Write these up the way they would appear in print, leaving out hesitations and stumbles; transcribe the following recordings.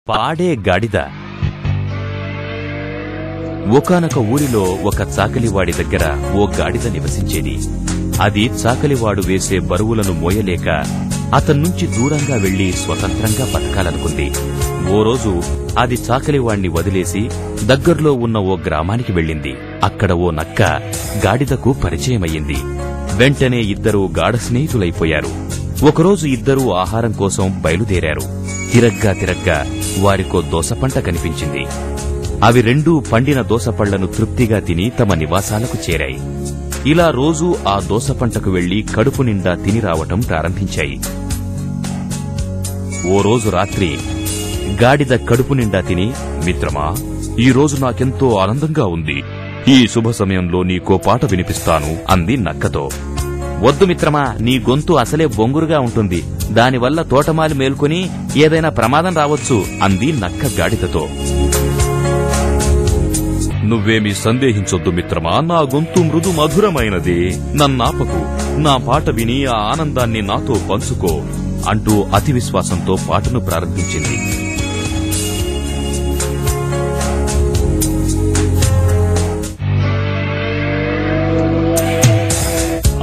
పాడే గాడిద. ఒకానొక ఊరిలో ఒక చాకలివాడి దగ్గర ఓ గాడిద నివసించేది. అది చాకలివాడు వేసే బరువులను మోయలేక అతన్నుంచి దూరంగా వెళ్లి స్వతంత్రంగా బతకాలనుకుంది. ఓ రోజు అది చాకలివాణ్ణి వదిలేసి దగ్గర్లో ఉన్న ఓ గ్రామానికి వెళ్ళింది. అక్కడ ఓ నక్క గాడిదకు పరిచయమయ్యింది. వెంటనే ఇద్దరూ గాఢ స్నేహితులైపోయారు. ఒకరోజు ఇద్దరూ ఆహారం కోసం బయలుదేరారు. తిరగ్గా వారికో దోసపంట కనిపించింది. అవి రెండూ పండిన దోసపళ్లను తృప్తిగా తిని తమ నివాసాలకు చేరాయి. ఇలా రోజూ ఆ దోసపంటకు వెళ్లి కడుపు నిండా తిని రావటం ప్రారంభించాయి. ఓ రోజు రాత్రి గాడిద కడుపు నిండా తిని, మిత్రమా, ఈ రోజు నాకెంతో ఆనందంగా ఉంది. ఈ శుభ సమయంలో నీకో పాట వినిపిస్తాను అంది నక్కతో. వద్దు మిత్రమా, నీ గొంతు అసలే బొంగురుగా ఉంటుంది. దానివల్ల తోటమాలి మేల్కొని ఏదైనా ప్రమాదం రావచ్చు అంది నక్క గాడిదతో. నువ్వేమీ సందేహించొద్దు మిత్రమా, నా గొంతు మృదు మధురమైనది. నన్నాపకు, నా పాట విని ఆ ఆనందాన్ని నాతో పంచుకో అంటూ అతి విశ్వాసంతో పాటను ప్రారంభించింది.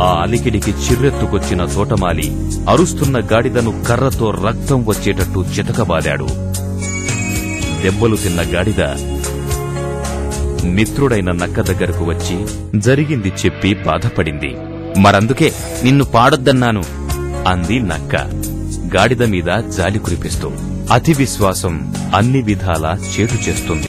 ఆ అలికిడికి చిర్రెత్తుకొచ్చిన తోటమాలి అరుస్తున్న గాడిదను కర్రతో రక్తం వచ్చేటట్టు చితకబాదాడు. దెబ్బలు తిన్న గాడిద మిత్రుడైన నక్క దగ్గరకు వచ్చి జరిగింది చెప్పి బాధపడింది. మరందుకే నిన్ను పాడొద్దన్నాను అంది నక్క గాడిద మీద జాలి కురిపిస్తూ. అతి విశ్వాసం అన్ని విధాలా చేటు చేస్తుంది.